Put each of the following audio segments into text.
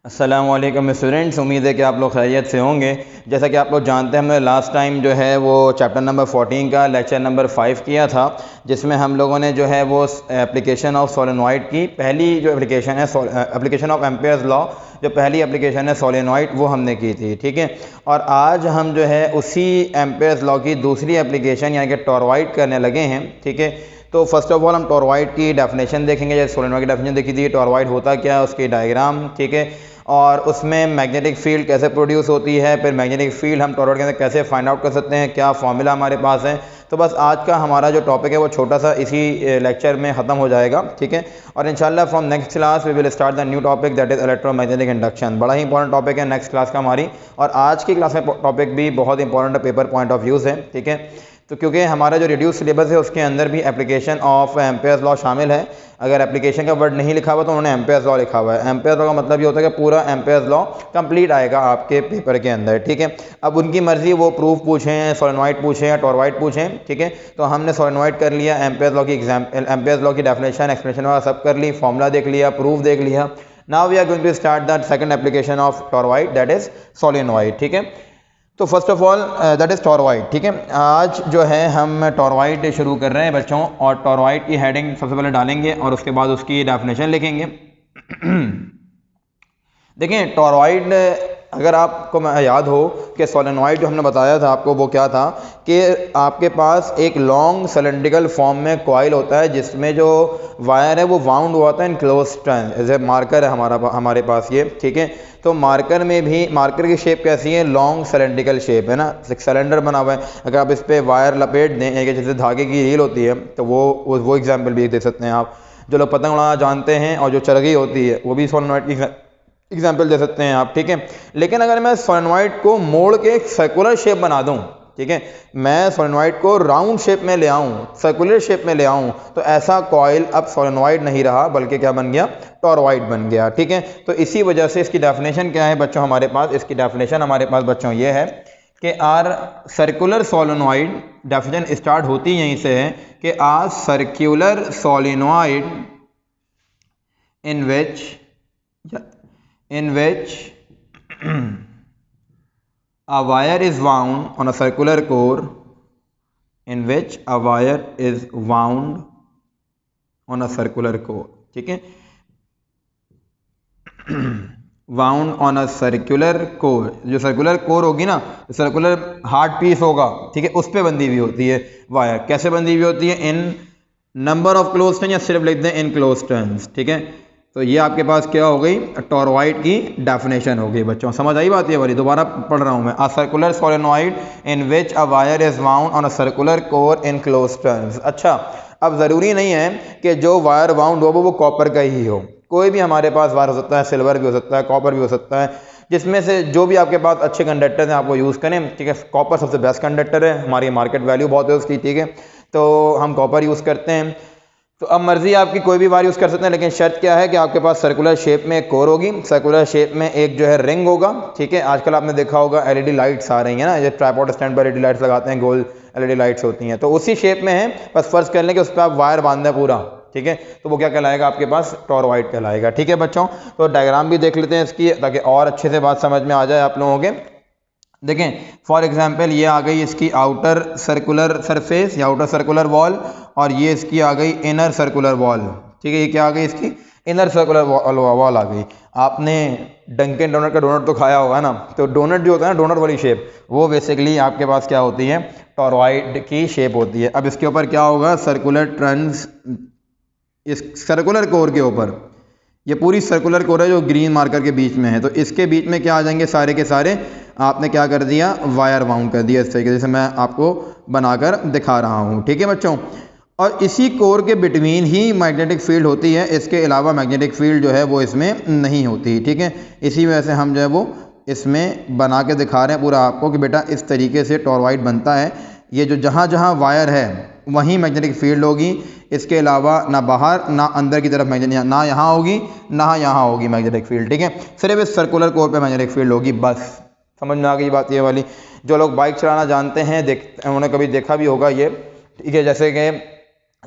अस्सलाम वालेकुम स्टूडेंट्स, उम्मीद है कि आप लोग खैरियत से होंगे। जैसा कि आप लोग जानते हैं, हमने लास्ट टाइम जो है वो चैप्टर नंबर 14 का लेक्चर नंबर 5 किया था, जिसमें हम लोगों ने जो है वो एप्लीकेशन ऑफ सोलेनॉइड की पहली जो एप्लीकेशन है, एप्लीकेशन ऑफ एम्पेयर्स लॉ, जो पहली एप्लीकेशन है सोलेनॉइड, वो हमने की थी। ठीक है, और आज हम जो है उसी एम्पेयर्स लॉ की दूसरी एप्लीकेशन यानी कि टॉरॉइड करने लगे हैं। ठीक है, तो फर्स्ट ऑफ ऑल हम टॉरॉइड की डेफिनेशन देखेंगे। जैसे सोलेनॉइड की डेफिनेशन देखी थी, टॉरॉइड होता क्या है, उसकी डायग्राम। ठीक है, और उसमें मैग्नेटिक फील्ड कैसे प्रोड्यूस होती है, फिर मैग्नेटिक फील्ड हम टॉरॉइड के अंदर कैसे फाइंड आउट कर सकते हैं, क्या फॉर्मूला हमारे पास है। तो बस आज का हमारा जो टॉपिक है वो छोटा सा इसी लेक्चर में ख़त्म हो जाएगा। ठीक है, और इंशाल्लाह from next class we will start the new topic that is electromagnetic induction. बड़ा ही इंपॉर्टेंट टॉपिक है नेक्स्ट क्लास का हमारी, और आज की क्लास में टॉपिक भी बहुत important paper point of views है। ठीक है, तो क्योंकि हमारा जो रिड्यूस सिलेबस है उसके अंदर भी एप्लीकेशन ऑफ एम्पेयर्स लॉ शामिल है। अगर एप्लीकेशन का वर्ड नहीं लिखा हुआ तो उन्होंने एम्पेयर्स लॉ लिखा हुआ है। एम्पेयर्स लॉ का मतलब ये होता है कि पूरा एम्पेयर्स लॉ कंप्लीट आएगा आपके पेपर के अंदर। ठीक है, अब उनकी मर्जी, वो प्रूफ पूछें, सोलेनॉइड पूछें या टॉरॉइड पूछें। ठीक है, तो हमने सोलेनॉइड कर लिया, एम्पेयर्स लॉ की एम्पेयर्स लॉ की डेफिनेशन, एक्सप्लेनेशन वगैरह सब कर ली, फॉर्मूला देख लिया, प्रूफ देख लिया। Now we are going to start the second application of toroid that is solenoid. ठीक है, तो first of all that is toroid. ठीक है, आज जो है हम टॉरॉइड शुरू कर रहे हैं बच्चों, और टॉरॉइड की हेडिंग सबसे पहले डालेंगे और उसके बाद उसकी डेफिनेशन लिखेंगे। देखिए, टॉरॉइड अगर आपको याद हो कि सोलेनॉइड जो हमने बताया था आपको, वो क्या था कि आपके पास एक लॉन्ग सिलेंड्रिकल फॉर्म में कॉइल होता है जिसमें जो वायर है वो वाउंड हुआ था इन क्लोज टर्न। जैसे मार्कर है हमारे पास ये। ठीक है, तो मार्कर में भी मार्कर की शेप कैसी है, लॉन्ग सिलेंड्रिकल शेप है ना, एक सिलेंडर बना हुआ है। अगर आप इस पर वायर लपेट दें, जैसे धागे की रील होती है, तो वो एग्जाम्पल भी दे सकते हैं आप। जो लोग पतंग उड़ाना जानते हैं और जो चरखी होती है वो भी सोलेनॉइड की एग्जाम्पल दे सकते हैं आप। ठीक है, लेकिन अगर मैं सोलेनॉइड को मोड़ के एक सर्कुलर शेप बना दूं, ठीक है, मैं सोलेनॉइड को राउंड शेप में ले आऊं, सर्कुलर शेप में ले आऊं, तो ऐसा कॉइल अब सोलेनॉइड नहीं रहा, बल्कि क्या बन गया, टॉरॉइड बन गया। ठीक है, तो इसी वजह से इसकी डेफिनेशन क्या है बच्चों हमारे पास, इसकी डेफिनेशन हमारे पास बच्चों ये है कि are circular solenoid, definition start होती यहीं से है कि are circular solenoid in which a wire is wound on a circular core, in which a wire is wound on a circular core. ठीक है, wound on a circular core, जो circular core होगी ना, सर्कुलर हार्ड पीस होगा, ठीक है, उस पर बंधी हुई होती है वायर। कैसे बंधी हुई होती है, इन नंबर ऑफ क्लोज टर्न, या सिर्फ लिख दें इन क्लोज टर्न्स। ठीक है, तो ये आपके पास क्या हो गई, टॉरॉइड की डेफिनेशन हो गई बच्चों। समझ आई बात ये वाली, दोबारा पढ़ रहा हूँ मैं। A circular solenoid in which a wire is wound on a circular core in close turns. अच्छा, अब ज़रूरी नहीं है कि जो वायर वाउंड हो वो कॉपर का ही हो, कोई भी हमारे पास वायर हो सकता है, सिल्वर भी हो सकता है, कॉपर भी हो सकता है, जिसमें से जो भी आपके पास अच्छे कंडक्टर हैं आप वो यूज़ करें। ठीक है, कॉपर सबसे बेस्ट कंडक्टर है, हमारी मार्केट वैल्यू बहुत है उसकी। ठीक है, तो हम कॉपर यूज़ करते हैं। तो अब मर्जी आपकी, कोई भी वायर यूज़ कर सकते हैं, लेकिन शर्त क्या है कि आपके पास सर्कुलर शेप में एक कोर होगी, सर्कुलर शेप में एक जो है रिंग होगा। ठीक है, आजकल आपने देखा होगा एलईडी लाइट्स आ रही हैं ना, ये ट्राइपॉड स्टैंड पर एलईडी लाइट्स लगाते हैं, गोल एलईडी लाइट्स होती हैं, तो उसी शेप में है। बस फर्ज कर लें कि उस पर आप वायर बांध दें पूरा। ठीक है, तो वो क्या कहलाएगा, आपके पास टॉरॉइड कहलाएगा। ठीक है बच्चों, तो डायग्राम भी देख लेते हैं इसकी, ताकि और अच्छे से बात समझ में आ जाए आप लोगों के। देखें, फॉर एग्जांपल ये आ गई इसकी आउटर सर्कुलर सरफेस या आउटर सर्कुलर वॉल, और ये इसकी आ गई इनर सर्कुलर वॉल। ठीक है, ये क्या आ गई, इसकी इनर सर्कुलर वॉल आ गई। आपने डंकिन डोनट का डोनट तो खाया होगा ना, तो डोनट जो होता है ना, डोनट वाली शेप, वो बेसिकली आपके पास क्या होती है, टॉरॉइड की शेप होती है। अब इसके ऊपर क्या होगा, सर्कुलर टर्न्स, इस सर्कुलर कोर के ऊपर, ये पूरी सर्कुलर कोर है जो ग्रीन मार्कर के बीच में है, तो इसके बीच में क्या आ जाएंगे, सारे के सारे आपने क्या कर दिया, वायर वाउंड कर दिया, इस तरीके से मैं आपको बनाकर दिखा रहा हूँ। ठीक है बच्चों, और इसी कोर के बिटवीन ही मैग्नेटिक फील्ड होती है, इसके अलावा मैग्नेटिक फील्ड जो है वो इसमें नहीं होती। ठीक है, इसी वजह से हम जो है वो इसमें बना के दिखा रहे हैं पूरा आपको कि बेटा इस तरीके से टॉरॉइड बनता है। ये जो जहाँ जहाँ वायर है वहीं मैग्नेटिक फील्ड होगी, इसके अलावा ना बाहर ना अंदर की तरफ मैग्नेटिक, ना यहाँ होगी ना यहाँ होगी मैग्नेटिक फील्ड। ठीक है, सिर्फ इस सर्कुलर कोर पे मैग्नेटिक फील्ड होगी, बस। समझ में आ गई बात ये वाली। जो लोग बाइक चलाना जानते हैं, उन्होंने कभी देखा भी होगा ये। ठीक है, जैसे कि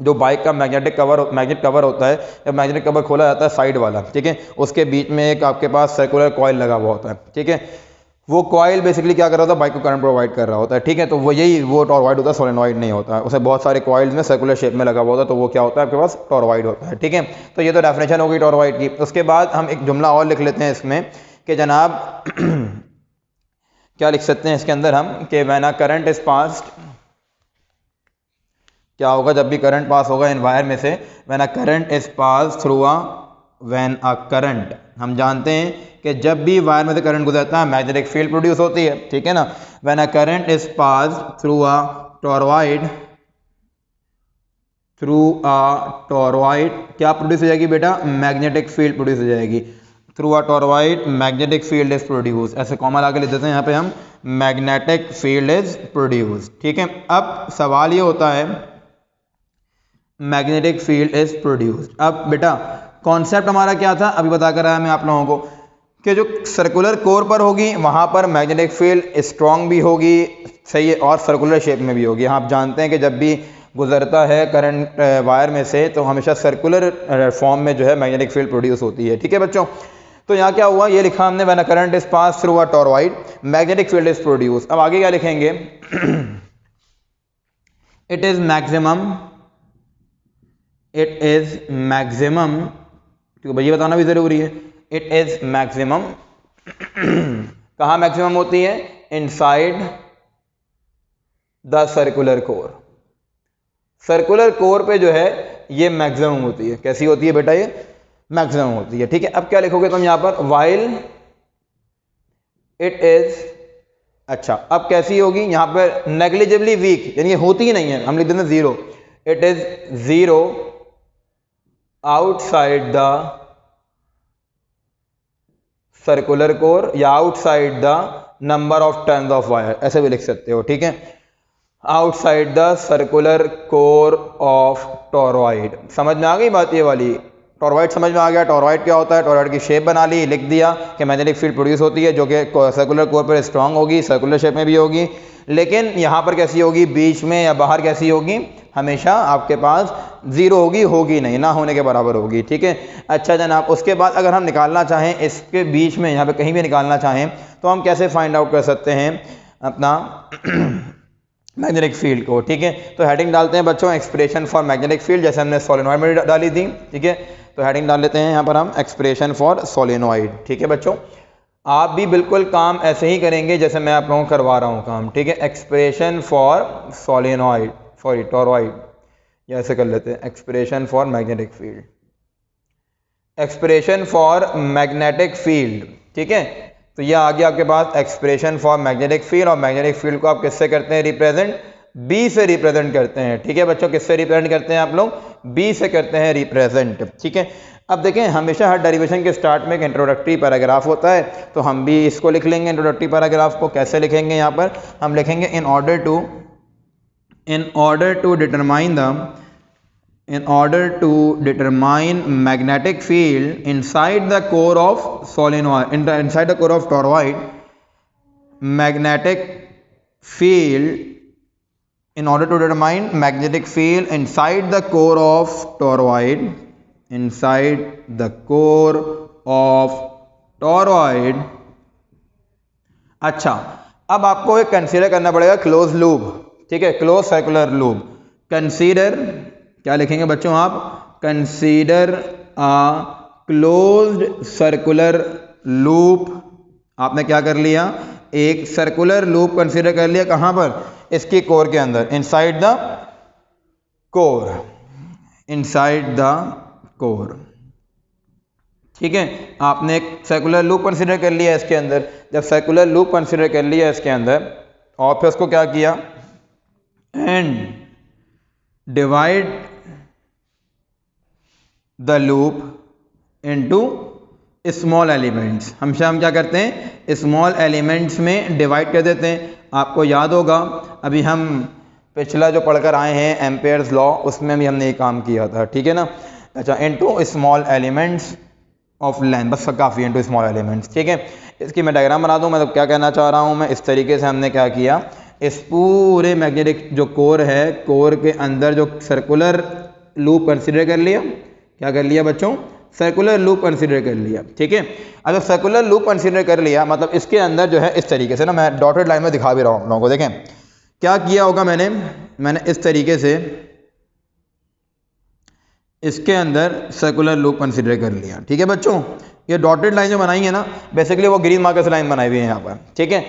जो बाइक का मैग्नेट कवर होता है, जब मैग्नेटिक कवर खोला जाता है साइड वाला, ठीक है, उसके बीच में एक आपके पास सर्कुलर कॉइल लगा हुआ होता है, ठीक है। वो कॉइल बेसिकली क्या कर रहा होता है, बाइक को करंट प्रोवाइड कर रहा होता है, ठीक है। तो वो टॉरॉइड होता है, सोलेनॉइड नहीं होता है। उसे बहुत सारे कॉइल्स में सर्कुलर शेप में लगा हुआ होता है, तो वो क्या होता है आपके पास, टॉरॉइड होता है, ठीक है। तो ये तो डेफिनेशन होगी टॉरॉइड की। उसके बाद हम एक जुमला और लिख लेते हैं इसमें कि जनाब क्या लिख सकते हैं इसके अंदर हम कि when a current is passed, क्या होगा जब भी करंट पास होगा इन वायर में से, when a current is pass through when a current, हम जानते हैं कि जब भी वायर में से करंट गुजरता है मैग्नेटिक फील्ड प्रोड्यूस होती है, ठीक है ना। When a current is pass through a torrid, क्या प्रोड्यूस हो जाएगी बेटा, मैग्नेटिक फील्ड प्रोड्यूस हो जाएगी। Through a torrid magnetic field is produce, ऐसे कॉमा लगा के लिख देते हैं यहाँ पे हम, मैग्नेटिक फील्ड इज प्रोड्यूस, ठीक है। अब सवाल ये होता है मैग्नेटिक फील्ड इज प्रोड्यूस्ड। अब बेटा कॉन्सेप्ट हमारा क्या था, अभी बता कर आया मैं आप लोगों को कि जो सर्कुलर कोर पर होगी वहाँ पर मैग्नेटिक फील्ड स्ट्रॉन्ग भी होगी, सही है, और सर्कुलर शेप में भी होगी। आप जानते हैं कि जब भी गुजरता है करंट वायर में से तो हमेशा सर्कुलर फॉर्म में जो है मैग्नेटिक फील्ड प्रोड्यूस होती है, ठीक है बच्चों। तो यहाँ क्या हुआ, ये लिखा हमने, when a current is pass through a torrid magnetic field is produce. अब आगे क्या लिखेंगे, इट इज मैक्सिमम, क्योंकि ये बताना भी जरूरी है, इट इज मैक्सिमम कहाँ मैक्सिमम होती है, inside the circular core. Circular core पे जो है ये मैक्सिमम होती है। कैसी होती है बेटा, ये मैक्सिमम होती है, ठीक है। अब क्या लिखोगे तुम यहां पर, वाइल इट इज, अच्छा अब कैसी होगी, यहां पर नेग्लिजिबली वीक, यानी होती ही नहीं है, हम लिख देते हैं zero, it is zero outside the circular core या outside the number of turns of wire, ऐसे भी लिख सकते हो, ठीक है। Outside the circular core of toroid. समझ में आ गई बात ये वाली, टॉरॉइड समझ में आ गया। टॉरॉइड क्या होता है, टॉरॉइड की शेप बना ली, लिख दिया कि मैग्नेटिक फील्ड प्रोड्यूस होती है जो कि सर्कुलर कोर पर स्ट्रांग होगी, सर्कुलर शेप में भी होगी, लेकिन यहाँ पर कैसी होगी, बीच में या बाहर कैसी होगी, हमेशा आपके पास जीरो होगी नहीं, ना होने के बराबर होगी, ठीक है। अच्छा जनाब, उसके बाद अगर हम निकालना चाहें इसके बीच में, यहाँ पे कहीं भी निकालना चाहें तो हम कैसे फाइंड आउट कर सकते हैं अपना मैग्नेटिक फील्ड को, ठीक है। तो हेडिंग डालते हैं बच्चों, एक्सप्रेशन फॉर मैग्नेटिक फील्ड, जैसे हमने सोलेनॉइड में डाली थी, ठीक है। तो हेडिंग डाल लेते हैं यहाँ पर हम, एक्सप्रेशन फॉर सोलेनॉइड, ठीक है बच्चों। आप भी बिल्कुल काम ऐसे ही करेंगे जैसे मैं आप लोगों को करवा रहा हूँ काम, ठीक है। Expression for solenoid, sorry torrid, या ऐसे कर लेते हैं, expression for magnetic field, expression for magnetic field, ठीक है। तो ये आ गया आपके पास एक्सप्रेशन फॉर मैग्नेटिक फील्ड, और मैग्नेटिक फील्ड को आप किससे करते हैं रिप्रेजेंट, बी से रिप्रेजेंट करते हैं, ठीक है बच्चों। किससे रिप्रेजेंट करते हैं आप लोग, बी से करते हैं रिप्रेजेंट, ठीक है। अब देखें, हमेशा हर डेरिवेशन के स्टार्ट में एक इंट्रोडक्टरी पैराग्राफ होता है, तो हम भी इसको लिख लेंगे इंट्रोडक्टरी पैराग्राफ को। कैसे लिखेंगे, यहाँ पर हम लिखेंगे in order to determine magnetic field inside the core of solenoid, inside the core of toroid, magnetic field, in order to determine magnetic field inside the core of toroid, inside the core of toroid। अच्छा, अब आपको एक consider करना पड़ेगा close loop, ठीक है, close circular loop. Consider, क्या लिखेंगे बच्चों आप, consider a closed circular loop. आपने क्या कर लिया, एक सर्कुलर लूप कंसीडर कर लिया, कहां पर, इसकी कोर के अंदर, inside the core, inside the core, ठीक है। आपने एक सर्कुलर लूप कंसीडर कर लिया इसके अंदर। जब सर्कुलर लूप कंसीडर कर लिया इसके अंदर, और फिर उसको क्या किया, and divide the loop into small elements. हमेशा हम क्या करते हैं, स्मॉल एलिमेंट्स में डिवाइड कर देते हैं। आपको याद होगा अभी हम पिछला जो पढ़कर आए हैं एम्पेयर्स लॉ, उसमें भी हमने ये काम किया था, ठीक है ना। अच्छा, into small elements of length, बस काफ़ी, इनटू स्मॉल एलिमेंट्स, ठीक है। इसकी मैं डायग्राम बना दूं, मतलब क्या कहना चाह रहा हूं मैं, इस तरीके से हमने क्या किया, इस पूरे मैग्नेटिक जो कोर है, कोर के अंदर जो सर्कुलर लूप कंसिडर कर लिया। क्या कर लिया बच्चों? सर्कुलर लूप कंसिडर कर लिया। ठीक है, अगर सर्कुलर लूप कंसिडर कर लिया मतलब इसके अंदर जो है इस तरीके से ना, मैं डॉटेड लाइन में दिखा भी रहा हूँ आप लोगों को। देखें क्या किया होगा मैंने इस तरीके से इसके अंदर सर्कुलर लूप कंसिडर कर लिया। ठीक है बच्चों, ये डॉटेड लाइन जो बनाई है ना, बेसिकली वो ग्रीन मार्कर से लाइन बनाई हुई है यहाँ पर। ठीक है,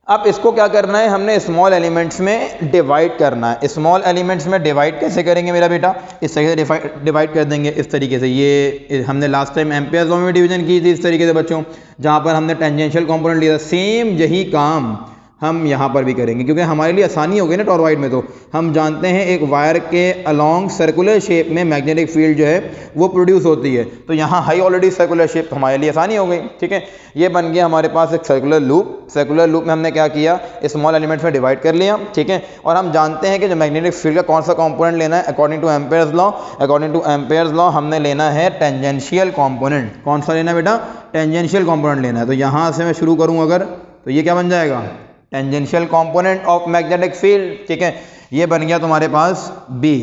अब इसको क्या करना है, हमने स्मॉल एलिमेंट्स में डिवाइड करना है। स्मॉल एलिमेंट्स में डिवाइड कैसे करेंगे मेरा बेटा? इस तरीके से डिवाइड कर देंगे, इस तरीके से। ये हमने लास्ट टाइम एम्पियर्स लॉ में डिवीजन की थी इस तरीके से बच्चों, जहाँ पर हमने टेंजेंशियल कंपोनेंट लिया था। सेम यही काम हम यहाँ पर भी करेंगे, क्योंकि हमारे लिए आसानी हो गई ना टॉरॉइड में। तो हम जानते हैं एक वायर के अलोंग सर्कुलर शेप में मैग्नेटिक फील्ड जो है वो प्रोड्यूस होती है, तो यहाँ हाई ऑलरेडी सर्कुलर शेप, तो हमारे लिए आसानी हो गई। ठीक है, ये बन गया हमारे पास एक सर्कुलर लूप। सर्कुलर लूप में हमने क्या किया, स्मॉल एलिमेंट्स में डिवाइड कर लिया। ठीक है, और हम जानते हैं कि जो मैग्नेटिक फील्ड का कौन सा कॉम्पोनेंट लेना है according to Ampere's law. According to Ampere's law हमने लेना है टेंजेंशियल कॉम्पोनेंट। कौन सा लेना है बेटा? टेंजेंशियल कॉम्पोनेंट लेना है। तो यहाँ से मैं शुरू करूँ अगर, तो ये क्या बन जाएगा? Tangential component of magnetic field. ठीक है, ये बन गया तुम्हारे पास B,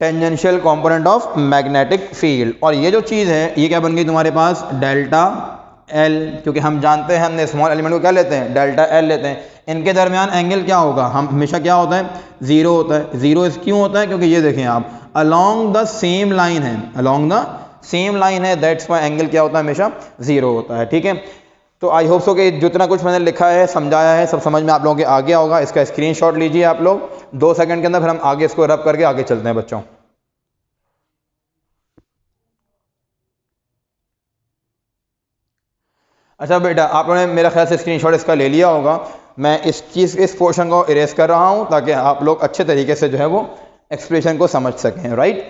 tangential component of magnetic field. और ये जो चीज़ है ये क्या बन गई तुम्हारे पास? डेल्टा एल, क्योंकि हम जानते हैं हमने स्मॉल एलिमेंट को क्या लेते हैं? डेल्टा एल लेते हैं। इनके दरमियान एंगल क्या होगा? हम हमेशा क्या होता है? जीरो होता है। जीरो क्यों होता है? क्योंकि ये देखें आप, अलोंग द सेम लाइन है, अलोंग द सेम लाइन है, दैट्स वाई एंगल क्या होता है? हमेशा जीरो होता है। ठीक है, तो आई होप सो कि जितना कुछ मैंने लिखा है समझाया है सब समझ में आप लोगों के आ गया होगा। इसका स्क्रीनशॉट लीजिए आप लोग 2 सेकंड के अंदर, फिर हम आगे इसको रब करके आगे चलते हैं बच्चों। अच्छा बेटा, आप लोगों ने मेरा ख्याल से स्क्रीनशॉट इसका ले लिया होगा। मैं इस पोर्शन को इरेज कर रहा हूं ताकि आप लोग अच्छे तरीके से जो है वो एक्सप्रेशन को समझ सकें। राइट,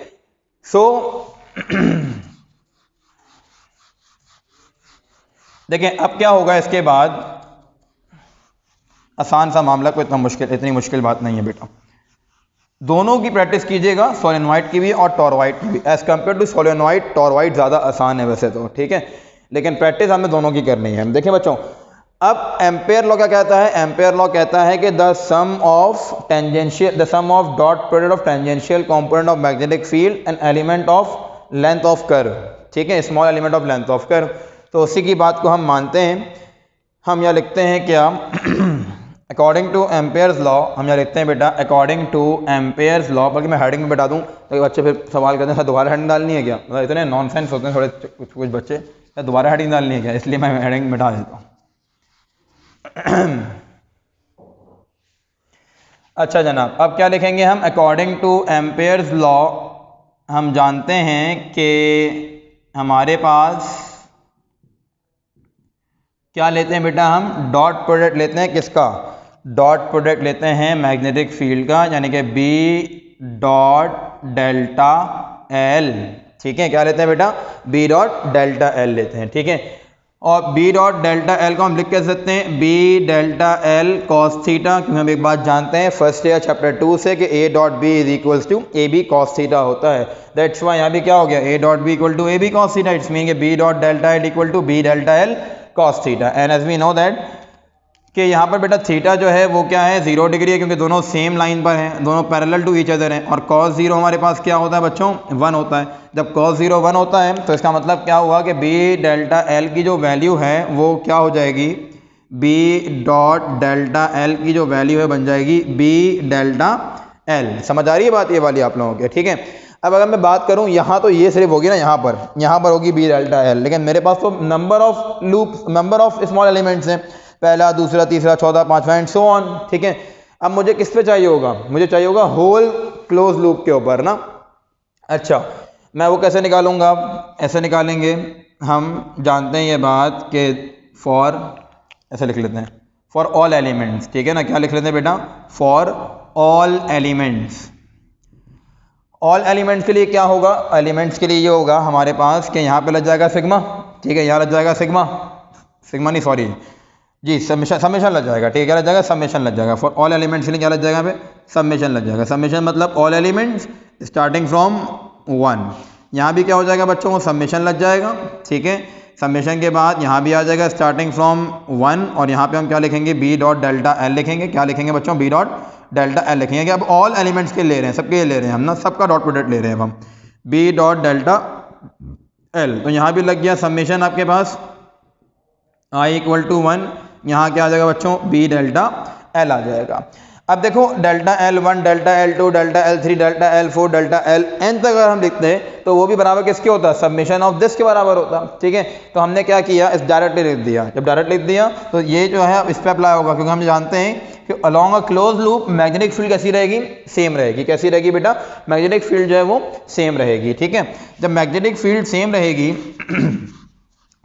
सो देखें अब क्या होगा इसके बाद। आसान सा मामला, कोई इतनी मुश्किल बात नहीं है बेटा। दोनों की प्रैक्टिस कीजिएगा, सोलेनॉइड की भी और टॉरॉइड की भी। As compare to solenoid toroid ज़्यादा आसान है वैसे तो। ठीक है, लेकिन प्रैक्टिस हमें दोनों की करनी है। देखिए बच्चों, अब एम्पेयर लॉ क्या कहता है? एम्पेयर लॉ कहता है कि the sum of dot product of tangential component of magnetic field and element of length of curve. ठीक है, small element of length of curve. तो उसी की बात को हम मानते हैं। हम यहाँ लिखते हैं क्या? अकॉर्डिंग टू एम्पेयर्स लॉ, हम यहाँ लिखते हैं बेटा अकॉर्डिंग टू एम्पेयर्स लॉ, बल्कि मैं हेडिंग में बता दूँ तो बच्चे फिर सवाल करते हैं दोबारा हेडिंग डालनी है क्या? मतलब इतने नॉनसेंस होते हैं थोड़े कुछ बच्चे, दोबारा हेडिंग डालनी है क्या? इसलिए मैं हेडिंग में डाल देता हूँ। अच्छा जनाब, अब क्या लिखेंगे हम? अकॉर्डिंग टू एम्पेयर्स लॉ हम जानते हैं कि हमारे पास क्या लेते हैं बेटा? हम डॉट प्रोडक्ट लेते हैं। किसका? डॉट प्रोडक्ट लेते हैं मैग्नेटिक फील्ड का, यानी कि बी डॉट डेल्टा एल। ठीक है, क्या लेते हैं बेटा? बी डॉट डेल्टा एल लेते हैं। ठीक है, और बी डॉट डेल्टा एल को हम लिख के सकते हैं B delta L cos theta, क्योंकि हम एक बात जानते हैं फर्स्ट ईयर चैप्टर 2 से कि A dot B is equals to A B cos theta होता है। दैट्स वाई यहाँ भी क्या हो गया? A dot B equal to A B cos theta. It's mean कि B dot delta L equal to B delta L cos theta. And as we know that कि यहाँ पर बेटा थीटा जो है वो क्या है? 0 डिग्री है, क्योंकि दोनों सेम लाइन पर हैं, दोनों पैरेलल टू ईच अदर हैं। और cos 0 हमारे पास क्या होता है बच्चों? 1 होता है। जब cos 0 1 होता है तो इसका मतलब क्या हुआ कि बी डेल्टा एल की जो वैल्यू है वो क्या हो जाएगी? बी डॉट डेल्टा एल की जो वैल्यू है बन जाएगी बी डेल्टा एल। समझ आ रही है बात ये वाली आप लोगों के? ठीक है, अब अगर मैं बात करूं यहाँ तो ये सिर्फ होगी ना, यहाँ पर होगी बी डेल्टा एल, लेकिन मेरे पास तो नंबर ऑफ स्मॉल एलिमेंट्स हैं, पहला, दूसरा, तीसरा, चौथा, पांचवा एंड सो ऑन। ठीक है, अब मुझे किस पे चाहिए होगा? मुझे चाहिए होगा होल क्लोज लूप के ऊपर ना। अच्छा, मैं वो कैसे निकालूंगा? ऐसे निकालेंगे, हम जानते हैं ये बात कि फॉर, ऐसे लिख लेते हैं, फॉर ऑल एलिमेंट्स। ठीक है ना, क्या लिख लेते हैं बेटा? For all elements. All elements के लिए क्या होगा? एलिमेंट्स के लिए ये होगा हमारे पास कि यहाँ पे लग जाएगा सिग्मा। ठीक है, यहाँ लग जाएगा सिग्मा नहीं सॉरी जी, समेशन लग जाएगा। ठीक है, क्या लग जाएगा? समेशन लग जाएगा। फॉर ऑल एलिमेंट्स के लिए क्या लग जाएगा? पे समेशन लग जाएगा। समेशन मतलब ऑल एलिमेंट्स स्टार्टिंग फ्रॉम 1। यहाँ भी क्या हो जाएगा बच्चों? वो समेशन लग जाएगा। ठीक है, समेशन के बाद यहाँ भी आ जाएगा स्टार्टिंग फ्रॉम 1, और यहाँ पे हम क्या लिखेंगे? बी डॉट डेल्टा एल लिखेंगे। क्या लिखेंगे बच्चों? बी डॉट डेल्टा एल लिखेंगे कि अब ऑल एलिमेंट्स के ले रहे हैं, सबके ले रहे हैं हम ना, सबका डॉट प्रोडक्ट ले रहे हैं अब हम, बी डॉट डेल्टा एल। तो यहाँ भी लग गया समेशन आपके पास आई इक्वल टू 1, यहाँ क्या आ जाएगा बच्चों, बी डेल्टा एल आ जाएगा। अब देखो delta L 1, delta L 2, delta L 3, delta L 4, delta L N तक अगर हम लिखते हैं तो वो भी बराबर किसके होता है, समेशन ऑफ दिस के बराबर होता है। ठीक है, तो हमने क्या किया, इस डायरेक्टली लिख दिया। जब डायरेक्ट लिख दिया तो ये जो है इस पर अप्लाई होगा, क्योंकि हम जानते हैं कि along a close loop magnetic field कैसी रहेगी, सेम रहेगी। कैसी रहेगी बेटा, मैग्नेटिक फील्ड जो है वो सेम रहेगी। ठीक है, जब मैग्नेटिक फील्ड सेम रहेगी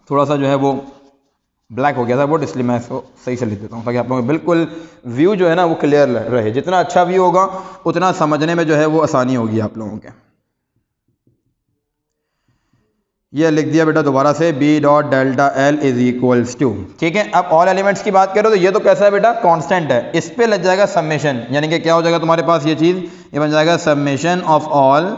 थोड़ा सा जो है वो ब्लैक हो गया था बोर्ड, इसलिए मैं इसको सही से लिख देता हूँ ताकि आप लोगों को बिल्कुल व्यू जो है ना वो क्लियर रहे। जितना अच्छा व्यू होगा उतना समझने में जो है वो आसानी होगी आप लोगों के। ये लिख दिया बेटा दोबारा से, B dot delta L is equals to. ठीक है, अब ऑल एलिमेंट्स की बात करो तो ये तो कैसा है बेटा, कांस्टेंट है, इस पे लग जाएगा समेशन, यानी कि क्या हो जाएगा तुम्हारे पास ये चीज़, ये बन जाएगा summation of all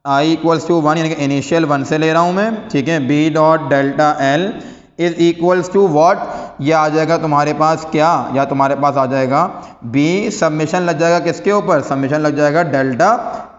I equals to 1, यानी कि इनिशियल 1 से ले रहा हूँ मैं। ठीक है, B dot delta L is equals to what, ये आ जाएगा तुम्हारे पास क्या, या तुम्हारे पास आ जाएगा बी सबमिशन लग जाएगा किसके ऊपर, सबमिशन लग जाएगा डेल्टा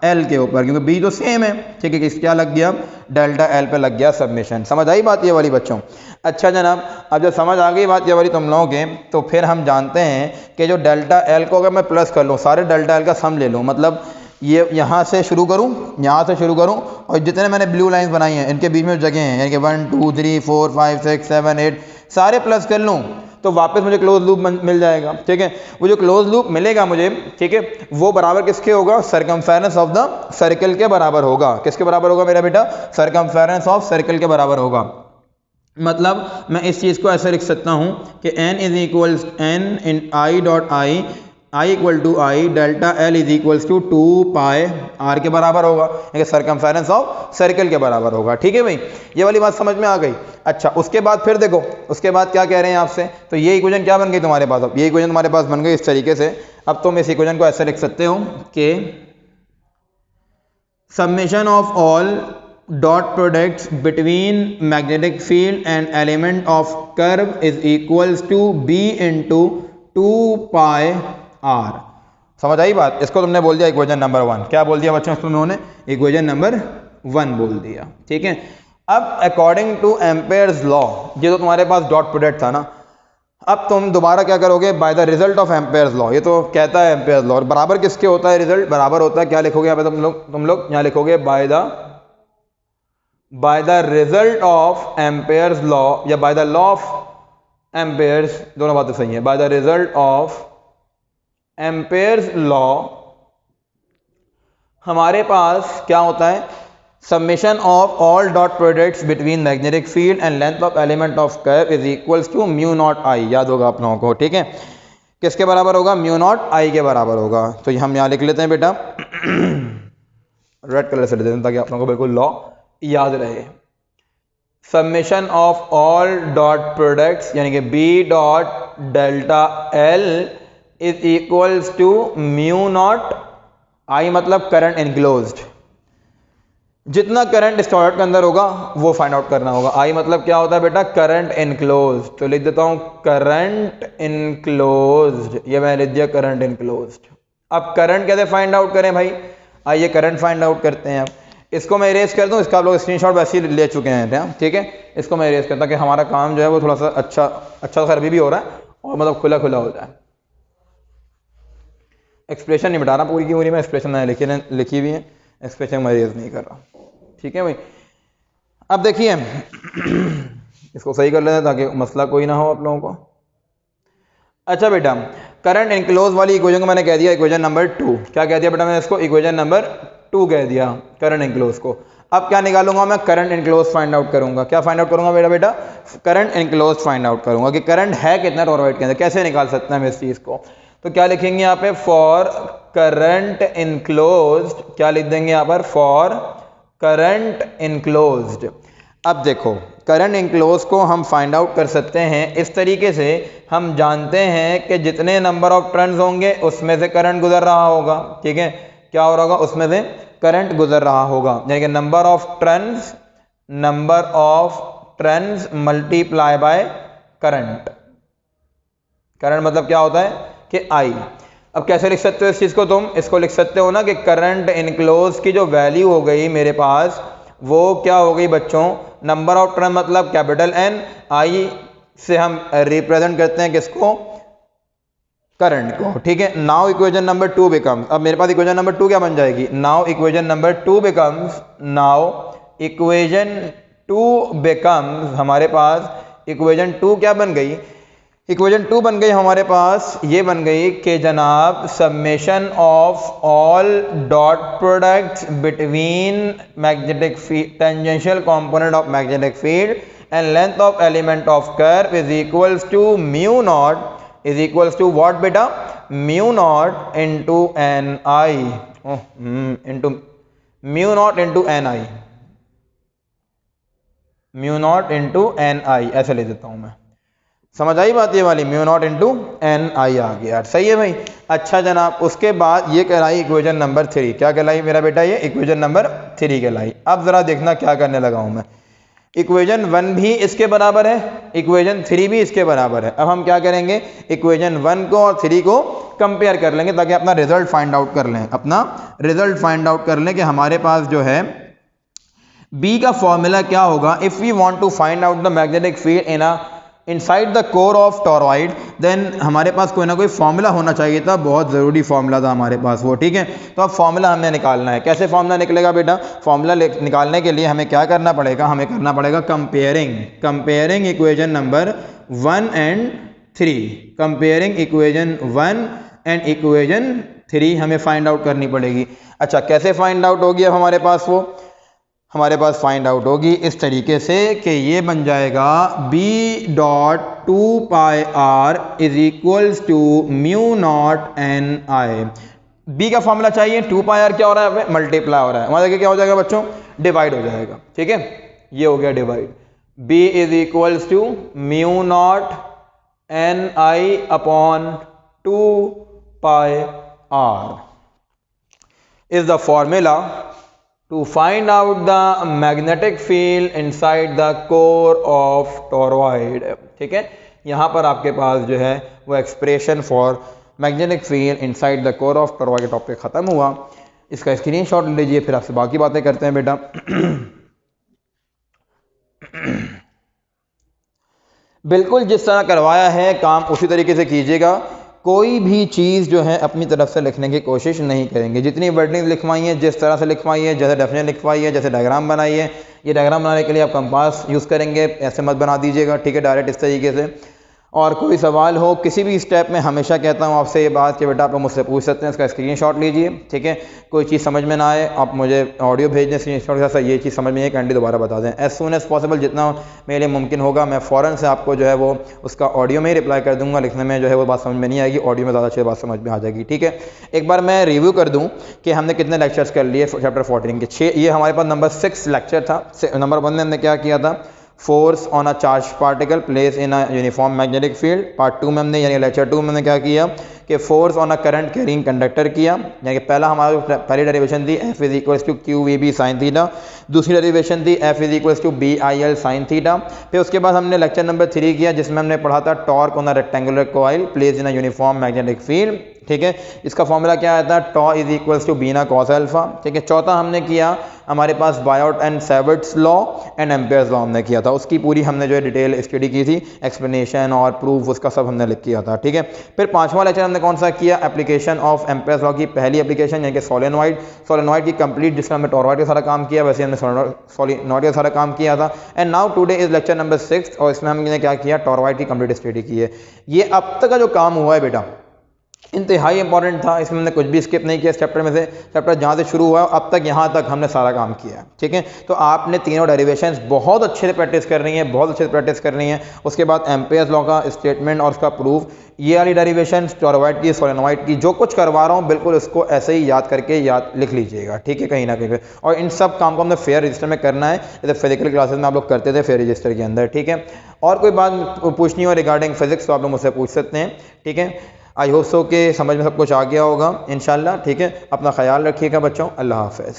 एल के ऊपर, क्योंकि बी तो सेम है। ठीक है, क्या लग गया, डेल्टा एल पे लग गया सबमिशन। समझ आई बात ये वाली बच्चों? अच्छा जनाब, अब जब समझ आ गई बात ये वाली तुम लोगों के, तो फिर हम जानते हैं कि जो डेल्टा एल को अगर मैं प्लस कर लूँ, सारे डेल्टा एल का सम ले लूँ, मतलब ये यहाँ से शुरू करूँ, यहाँ से शुरू करूँ, और जितने मैंने ब्लू लाइंस बनाई हैं इनके बीच में जगह हैं, यानी कि 1 2 3 4 5 6 7 8 सारे प्लस कर लूँ तो वापस मुझे क्लोज लूप मिल जाएगा। ठीक है, वो जो क्लोज लूप मिलेगा मुझे, ठीक है, वो बराबर किसके होगा, सरकमफेरेंस ऑफ द सर्कल के बराबर होगा। किसके बराबर होगा मेरा बेटा, सरकमफेरेंस ऑफ सर्कल के बराबर होगा। मतलब मैं इस चीज़ को ऐसे लिख सकता हूँ कि n is equals n in I dot I equal to I delta L is equals to 2 pi R के बराबर होगा, यानी सरकमफेरेंस ऑफ सर्कल के बराबर होगा। ठीक है भाई, ये वाली बात समझ में आ गई। अच्छा, उसके बाद फिर देखो, उसके बाद क्या कह रहे हैं आपसे, तो ये इक्वेशन क्या बन गई तुम्हारे पास, अब ये इक्वेशन तुम्हारे पास बन गई इस तरीके से। अब तुम इस इक्वेशन को ऐसे लिख सकते हो कि summation of all dot products between magnetic field and element of curve is equals to B into 2 pi R. समझ आई बात? इसको तुमने बोल दिया इक्वेशन नंबर 1। क्या बोल दिया बच्चों तुमने, इक्वेशन नंबर 1 बोल दिया। ठीक है, अब अकॉर्डिंग टू एम्पेयर्स लॉ, ये तो तुम्हारे पास डॉट प्रोडक्ट था ना, अब तुम दोबारा क्या करोगे, bye the result of Ampere's law, ये तो कहता है एम्पेयर्स लॉ, और बराबर किसके होता है रिजल्ट, बराबर होता है, क्या लिखोगे यहाँ पे तुम लोग यहाँ लिखोगे by the result of Ampere's law, या by the law of Ampere's, दोनों बातें सही है। By the result of Ampere's law हमारे पास क्या होता है, summation of all dot products between magnetic field and length of element of curve is equals to mu naught I. याद होगा आप लोगों को। ठीक है, किसके बराबर होगा, म्यू नॉट आई के बराबर होगा। तो हम यहाँ लिख लेते हैं बेटा, रेड कलर से लिख देते हैं ताकि आप लोगों को बिल्कुल लॉ याद रहे। Summation of all dot products यानी कि B dot delta L is equals to mu naught I, मतलब करंट इनक्लोज्ड। जितना करंट इस टॉयलेट के अंदर होगा वो फाइंड आउट करना होगा। आई मतलब क्या होता है बेटा, करंट इनक्लोज्ड। तो लिख देता हूं करंट इनक्लोज्ड, ये मैंने लिख दिया करंट इनक्लोज्ड। अब करंट कैसे फाइंड आउट करें भाई, आइए करंट फाइंड आउट करते हैं। अब इसको मैं इरेज कर दूं, इसका आप लोग स्क्रीनशॉट वैसे ही ले चुके हैं। ठीक है, इसको मैं इरेज करता कि हमारा काम जो है वो थोड़ा सा अच्छा सा अभी भी हो रहा है और मतलब खुला खुला हो जाए। एक्सप्रेशन नहीं मिटा रहा पूरी की पूरी, मैं एक्सप्रेशन मैंने लिखी हुई है, एक्सप्रेशन मैं इरेज नहीं कर रहा। ठीक है भाई, अब देखिए इसको सही कर लेते हैं ताकि मसला कोई ना हो आप लोगों को। अच्छा बेटा, करंट इनक्लोज वाली इक्वेशन को मैंने कह दिया इक्वेशन नंबर 2। क्या कह दिया बेटा मैंने इसको, इक्वेशन नंबर 2 कह दिया करंट इनक्लोज को। अब क्या निकालूंगा मैं, करंट इनक्लोज फाइंड आउट करूंगा। क्या फाइंड आउट करूंगा मेरा बेटा, करंट इनक्लोज फाइंड आउट करूंगा कि करंट है कितना टॉरॉइड के अंदर, कैसे निकाल सकते हैं हम इस चीज को। तो क्या लिखेंगे यहाँ पे, फॉर करंट इनक्लोज्ड, क्या लिख देंगे यहाँ पर, फॉर करंट इनक्लोज्ड। अब देखो करंट इनक्लोज को हम फाइंड आउट कर सकते हैं इस तरीके से, हम जानते हैं कि जितने नंबर ऑफ टर्न्स होंगे उसमें से करंट गुजर रहा होगा। ठीक है, क्या हो रहा होगा, उसमें से करंट गुजर रहा होगा, यानी कि number of turns multiply by current. Current मतलब क्या होता है कि आई। अब कैसे लिख सकते हो इस चीज़ को तुम? इसको लिख सकते हो ना कि करंट इनक्लोज की जो वैल्यू हो गई मेरे पास वो क्या हो गई बच्चों, नंबर ऑफ टर्न मतलब कैपिटल एन, आई से हम रिप्रेजेंट करते हैं किसको, करंट को, ठीक है। नाउ इक्वेशन नंबर 2 बिकम्स, अब मेरे पास इक्वेशन नंबर 2 क्या बन जाएगी, now equation number 2 becomes, now equation 2 becomes, हमारे पास इक्वेशन 2 क्या बन गई, इक्वेशन 2 बन गई हमारे पास, ये बन गई कि जनाब summation of all dot products between magnetic field, tangential component of magnetic field and length of element of curve is equals to mu naught, is equals to what बेटा, mu naught into N I, into mu naught into N I, mu naught into N I, ऐसे ले देता हूं मैं, समझ आई बात ये वाली, म्यू नॉट इंटू एन आई आ गया, सही है भाई। अच्छा जनाब, उसके बाद ये कहलाई इक्वेशन नंबर 3, क्या कहलाई मेरा बेटा, ये इक्वेशन नंबर 3 कहलाई। अब जरा देखना क्या करने लगा हूं मैं, इक्वेशन 1 भी इसके बराबर है, इक्वेशन 3 भी इसके बराबर है। अब हम क्या करेंगे, इक्वेशन 1 को और 3 को कंपेयर कर लेंगे ताकि अपना रिजल्ट फाइंड आउट कर लें, अपना रिजल्ट फाइंड आउट कर लें कि हमारे पास जो है बी का फॉर्मूला क्या होगा। If we want to find out the magnetic field in a inside the core of toroid, then हमारे पास कोई ना कोई फॉर्मूला होना चाहिए था, बहुत ज़रूरी फॉर्मूला था हमारे पास वो, ठीक है। तो अब फॉर्मूला हमने निकालना है, कैसे फॉर्मूला निकलेगा बेटा, फॉर्मूला निकालने के लिए हमें क्या करना पड़ेगा, हमें करना पड़ेगा comparing equation number 1 and 3, comparing equation 1 and equation 3 हमें फाइंड आउट करनी पड़ेगी। अच्छा, कैसे फाइंड आउट होगी अब हमारे पास वो, हमारे पास फाइंड आउट होगी इस तरीके से कि ये बन जाएगा B dot 2 pi R is equals to mu naught N I. B का फॉर्मूला चाहिए, 2 पाई आर क्या हो रहा है, मल्टीप्लाई हो रहा है, हमारा देखिए क्या हो जाएगा बच्चों, डिवाइड हो जाएगा, ठीक है, ये हो गया divide. B is equals to mu naught N I upon 2 pi R is the formula to find out the magnetic field inside the core of toroid, ठीक है। यहाँ पर आपके पास जो है वो expression for magnetic field inside the core of toroid का topic खत्म हुआ। इसका स्क्रीनशॉट ले लीजिए, फिर आपसे बाकी बातें करते हैं बेटा। बिल्कुल जिस तरह करवाया है काम उसी तरीके से कीजिएगा, कोई भी चीज़ जो है अपनी तरफ से लिखने की कोशिश नहीं करेंगे। जितनी वर्डिंग लिखवाई है, जिस तरह से लिखवाई है, जैसे डेफिनेशन लिखवाई है, जैसे डायग्राम बनाई है, ये डायग्राम बनाने के लिए आप कंपास यूज़ करेंगे, ऐसे मत बना दीजिएगा, ठीक है, डायरेक्ट इस तरीके से। और कोई सवाल हो किसी भी स्टेप में, हमेशा कहता हूँ आपसे ये बात कि बेटा आप मुझसे पूछ सकते हैं, इसका स्क्रीनशॉट लीजिए, ठीक है। कोई चीज़ समझ में ना आए आप मुझे ऑडियो भेज दें स्क्रीनशॉट के साथ, ये चीज़ समझ में, ये कैंडी दोबारा बता दें, एज सून एज पॉसिबल, जितना मेरे लिए मुमकिन होगा मैं फ़ौरन से आपको जो है वो उसका ऑडियो में ही रिप्लाई कर दूंगा। लिखने में जो है वो बात समझ में नहीं आएगी, ऑडियो में ज़्यादा अच्छी बात समझ में आ जाएगी, ठीक है। एक बार मैं रिव्यू कर दूँ कि हमने कितने लेक्चर्स कर लिए चैप्टर 14 के, 6, ये हमारे पास नंबर 6 लेक्चर था। नंबर 1 में हमने क्या किया था, force on a charge particle place in a uniform magnetic field. Part 2 में हमने यानी लेक्चर 2 में हमने क्या किया कि force on a current carrying conductor किया, यानी कि पहला हमारा पहली डेरिवेशन थी F is equals to Q V B sine theta, दूसरी डेरिवेशन थी F is equals to B I L sine theta. फिर उसके बाद हमने लेक्चर नंबर 3 किया जिसमें हमने पढ़ा था torque on a rectangular coil place in a uniform magnetic field, ठीक है। इसका फॉर्मूला क्या आया था, टॉ इज इक्वल्स टू बीना कॉस अल्फा, ठीक है। चौथा हमने किया हमारे पास Biot and Savart's law and Ampere's law हमने किया था, उसकी पूरी हमने जो है डिटेल स्टडी की थी, एक्सप्लेनेशन और प्रूफ उसका सब हमने लिख किया था, ठीक है। फिर 5वां लेक्चर हमने कौन सा किया, एप्लीकेशन ऑफ एम्पेयर्स लॉ की पहली एप्लीकेशन यानी कि सोलेनॉइड की कंप्लीट, जिसमें हमने टॉरॉइड का सारा काम किया, वैसे हमने सोलेनॉइड का सारा काम किया था। And now today is lecture number 6 और इसमें हमने क्या किया, टॉरॉइड की कंप्लीट स्टडी की है। ये अब तक का जो काम हुआ है बेटा इंतहाई इंपॉर्टेंट था, इसमें हमने कुछ भी स्किप नहीं किया इस चैप्टर में से। चैप्टर जहाँ से शुरू हुआ अब तक यहाँ तक हमने सारा काम किया, ठीक है। तो आपने तीनों डेरिवेशंस बहुत अच्छे से प्रैक्टिस करनी है, बहुत अच्छे से प्रैक्टिस करनी है। उसके बाद एम्पेयर्स लॉ का स्टेटमेंट और उसका प्रूफ, ये वाली डेरिवेशन टॉरॉइड की, सोलेनॉइड की, जो कुछ करवा रहा हूँ बिल्कुल इसको ऐसे ही याद करके लिख लीजिएगा, ठीक है, कहीं ना कहीं पे। और इन सब काम को हमने फेयर रजिस्टर में करना है, जैसे फिजिकल क्लासेस में आप लोग करते थे फेयर रजिस्टर के अंदर, ठीक है। और कोई बात पूछनी हो रिगार्डिंग फिजिक्स तो आप लोग मुझसे पूछ सकते हैं, ठीक है। आई होप सो के समझ में सब कुछ आ गया होगा इंशाल्लाह, ठीक है। अपना ख्याल रखिएगा बच्चों, अल्लाह हाफ़िज़।